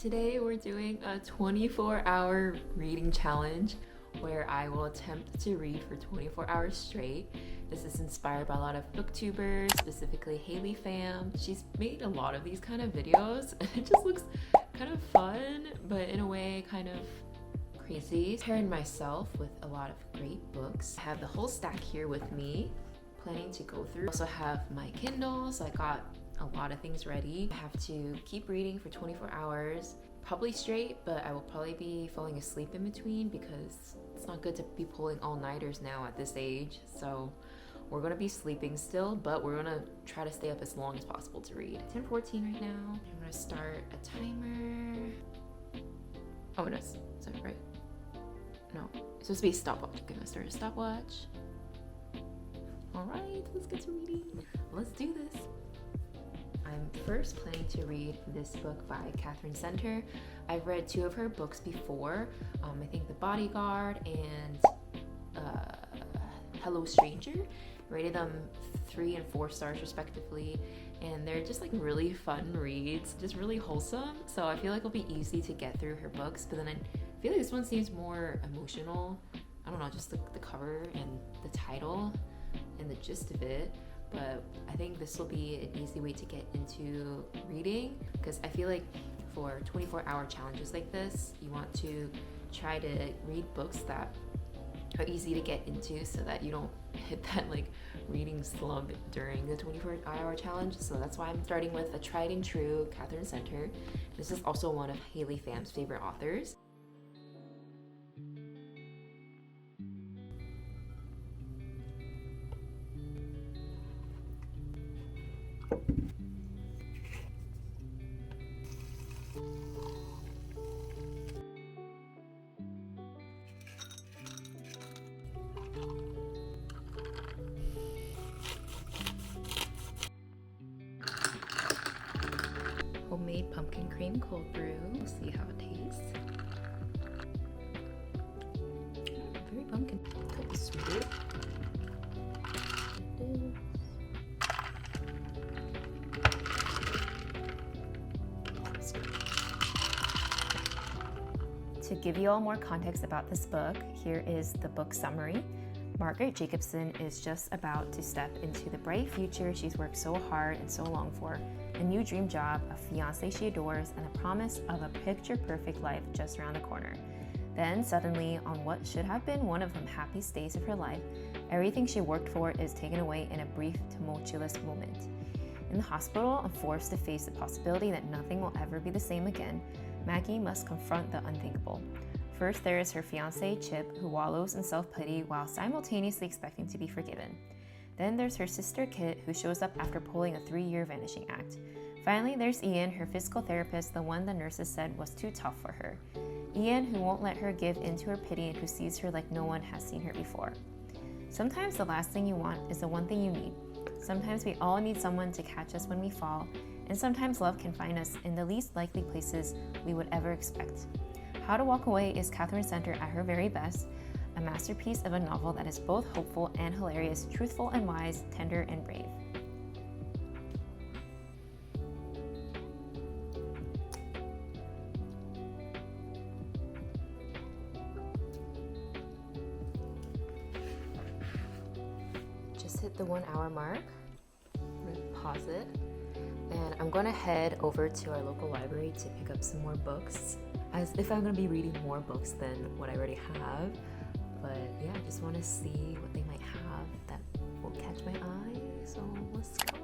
Today we're doing a 24-hour reading challenge where I will attempt to read for 24 hours straight. This is inspired by a lot of booktubers, specifically Haley Fam. She's made a lot of these kind of videos and it just looks kind of fun, but in a way kind of crazy. Pairing myself with a lot of great books. I have the whole stack here with me, planning to go through. I also have my Kindle, so I got a lot of things ready. I have to keep reading for 24 hours, probably straight, but I will probably be falling asleep in between because it's not good to be pulling all-nighters now at this age. So we're gonna be sleeping still, but we're gonna try to stay up as long as possible to read. 10:14 right now. I'm gonna start a timer. Oh, no, is that right? No, it's supposed to be a stopwatch. Okay, let's start a stopwatch. All right, let's get to reading. Let's do this. I'm first planning to read this book by Katherine. I've read two of her books before. I think The Bodyguard and Hello Stranger. Rated them 3 and 4 stars respectively, and they're just like really fun reads, just really wholesome. So I feel like it'll be easy to get through her books, but then I feel like this one seems more emotional. I don't know, just the cover and the title and the gist of it. But I think this will be an easy way to get into reading, because I feel like for 24-hour challenges like this, you want to try to read books that are easy to get into so that you don't hit that like reading slump during the 24-hour challenge. So that's why I'm starting with a tried and true Katherine. This is also one of Haley Fam's favorite authors. Homemade pumpkin cream cold brew. We'll see how it tastes. Very pumpkin. Kind of sweet. To give you all more context about this book, here is the book summary. Margaret Jacobson is just about to step into the bright future she's worked so hard and so long for, a new dream job, a fiance she adores, and a promise of a picture-perfect life just around the corner. Then suddenly, on what should have been one of the happiest days of her life, everything she worked for is taken away in a brief, tumultuous moment. In the hospital and forced to face the possibility that nothing will ever be the same again, Maggie must confront the unthinkable. First, there is her fiancé, Chip, who wallows in self-pity while simultaneously expecting to be forgiven. Then there's her sister, Kit, who shows up after pulling a 3-year vanishing act. Finally, there's Ian, her physical therapist, the one the nurses said was too tough for her. Ian, who won't let her give in to her pity and who sees her like no one has seen her before. Sometimes the last thing you want is the one thing you need. Sometimes we all need someone to catch us when we fall, and sometimes love can find us in the least likely places we would ever expect. How to Walk Away is Katherine at her very best, a masterpiece of a novel that is both hopeful and hilarious, truthful and wise, tender and brave. Just hit the 1 hour mark. I'm going to pause it. And I'm going to head over to our local library to pick up some more books, as if I'm going to be reading more books than what I already have. But yeah, I just want to see what they might have that will catch my eye. So let's go.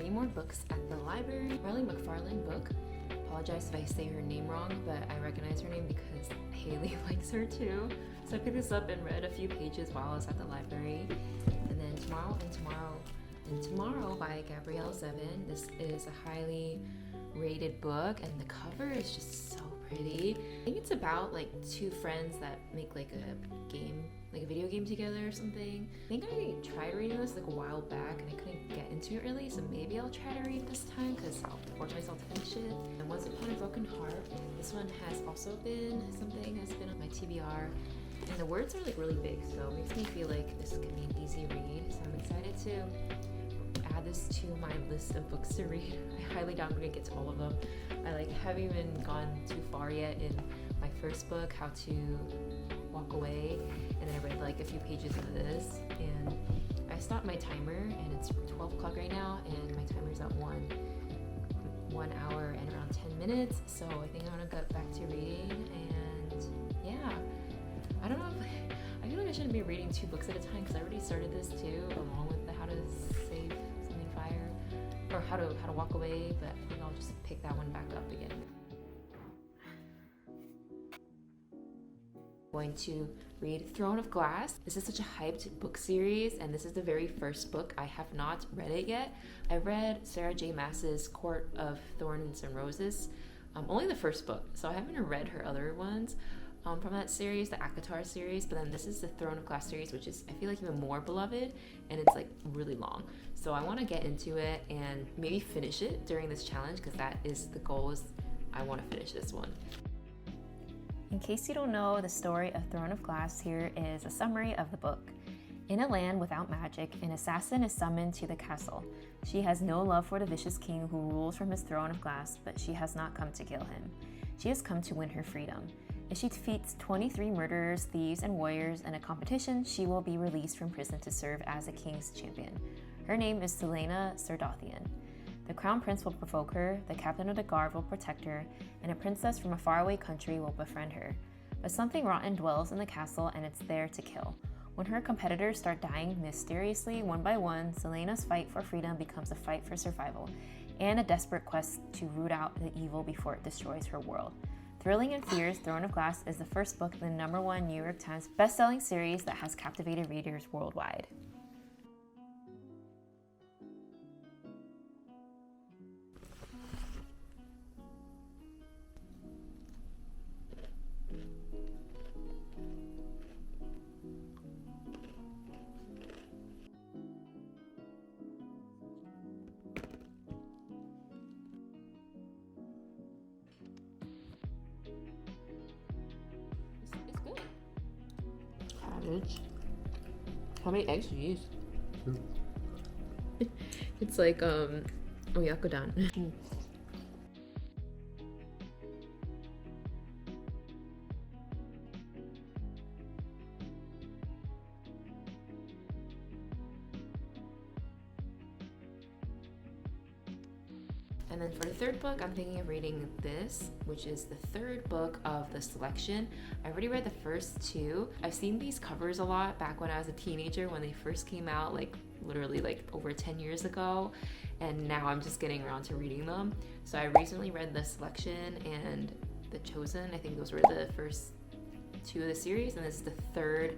reading more books at the library. Marley McFarlane book. Apologize if I say her name wrong, but I recognize her name because Haley likes her too. So I picked this up and read a few pages while I was at the library. And then Tomorrow by Gabrielle Zevin. This is a highly rated book and the cover is just so pretty. I think it's about like two friends that make like a game, like a video game together or something. I think I tried reading this like a while back and I couldn't get into it really, so maybe I'll try to read this time because I'll force myself to finish it. And Once Upon a Broken Heart, this one has also been something that's been on my TBR. And the words are like really big, so it makes me feel like this could be an easy read. So I'm excited to add this to my list of books to read. I highly doubt I'm gonna get to all of them. I haven't even gone too far yet in my first book, How to Walk Away, and then I read like a few pages of this, and I stopped my timer, and it's 12 o'clock right now, and my timer's at 1 hour and around 10 minutes, so I think I'm gonna get back to reading, and yeah. I don't know if I feel like I shouldn't be reading 2 books at a time because I already started this too, along with the How to Save Something Fire or How to Walk Away, but I think I'll just pick that one back up again. Going to read Throne of Glass. This is such a hyped book series, and this is the very first book. I have not read it yet. I read Sarah J. Maas's Court of Thorns and Roses, only the first book, so I haven't read her other ones. From that series, the Akatar series, but then this is the Throne of Glass series, which is I feel like even more beloved, and it's like really long. So I want to get into it and maybe finish it during this challenge because that is the goal. Is I want to finish this one. In case you don't know, the story of Throne of Glass here is a summary of the book. In a land without magic, an assassin is summoned to the castle. She has no love for the vicious king who rules from his throne of glass, but she has not come to kill him. She has come to win her freedom. If she defeats 23 murderers, thieves, and warriors in a competition, she will be released from prison to serve as a king's champion. Her name is Selena Sardothian. The crown prince will provoke her, the captain of the guard will protect her, and a princess from a faraway country will befriend her. But something rotten dwells in the castle, and it's there to kill. When her competitors start dying mysteriously one by one, Selena's fight for freedom becomes a fight for survival, and a desperate quest to root out the evil before it destroys her world. Thrilling and Fierce, Throne of Glass is the first book in the #1 New York Times best-selling series that has captivated readers worldwide. How many eggs do you use? 2. It's like oyakodon. And then for the third book, I'm thinking of reading this, which is the third book of the selection. I already read the first 2. I've seen these covers a lot back when I was a teenager when they first came out, like literally like over 10 years ago. And now I'm just getting around to reading them. So I recently read the selection and the Chosen. I think those were the first 2 of the series, and this is the third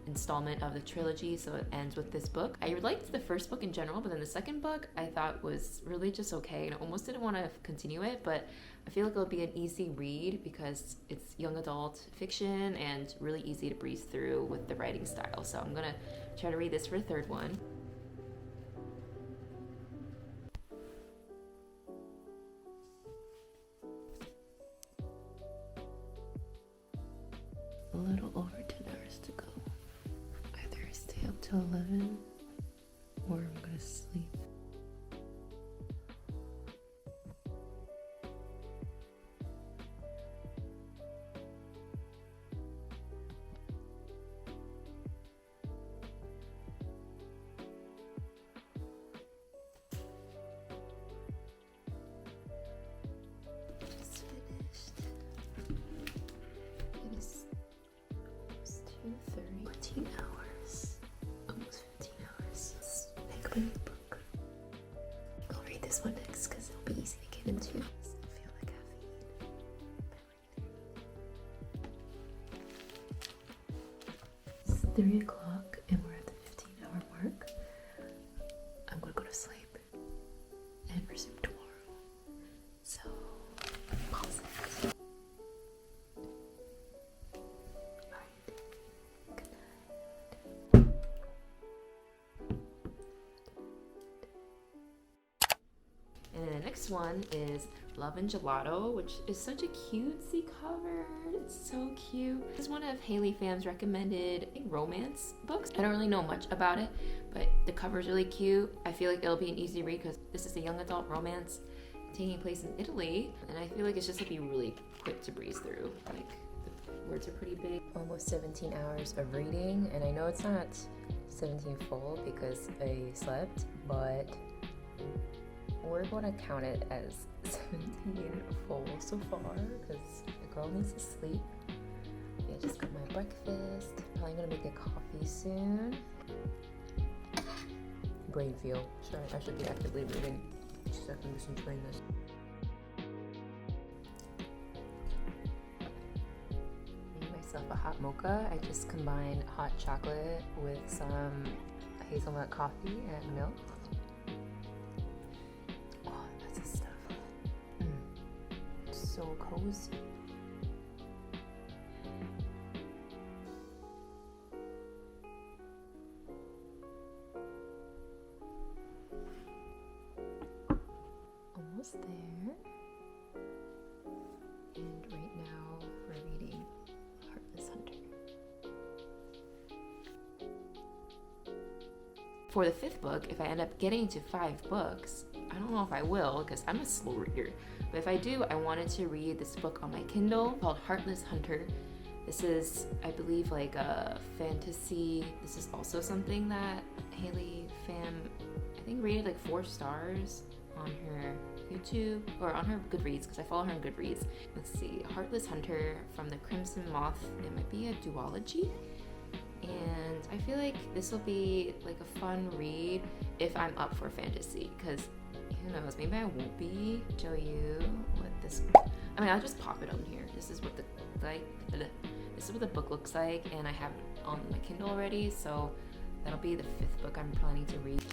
installment of the trilogy, so it ends with this book. I liked the first book in general, but then the second book I thought was really just okay, and I almost didn't want to continue it, but I feel like it'll be an easy read because it's young adult fiction and really easy to breeze through with the writing style. So I'm gonna try to read this for the third one. A little over 10 hours to go. Either I stay up till 11 or I'm gonna sleep. Just finished. It is almost 2:30. 14 hours. Almost 15 hours. Let's pick up a new book. 3 o'clock and we're at the 15-hour mark. I'm gonna go to sleep and resume tomorrow. So, pause it. Alright, good night. And then the next one is Love and Gelato, which is such a cutesy cover. It's so cute. This is one of Haley Pham's recommended romance books. I don't really know much about it, but the cover is really cute. I feel like it'll be an easy read because this is a young adult romance taking place in Italy, and I feel like it's just gonna be really quick to breeze through. Like, the words are pretty big. Almost 17 hours of reading, and I know it's not 17 full because I slept, but we're going to count it as 17 full so far because the girl needs to sleep. Yeah, just got my breakfast. Probably gonna make a coffee soon. Brain feel. Sure, I should be actively reading so I can just enjoying this. Made myself a hot mocha. I just combined hot chocolate with some hazelnut coffee and milk. So cozy. Almost there. And right now we're reading Heartless Hunter. For the 5th book, if I end up getting to 5 books, I don't know if I will because I'm a slow reader, but if I do, I wanted to read this book on my Kindle called Heartless Hunter. This is, I believe, like a fantasy. This is also something that Haley Pham, I think, rated like 4 stars on her YouTube or on her Goodreads because I follow her on Goodreads. Let's see, Heartless Hunter from the Crimson Moth. It might be a duology. And I feel like this will be like a fun read if I'm up for fantasy because who knows, maybe I won't be. Show you what this, I mean, I'll just pop it on here. This is what this is what the book looks like, and I have it on my Kindle already, so that'll be the 5th book I'm planning to read.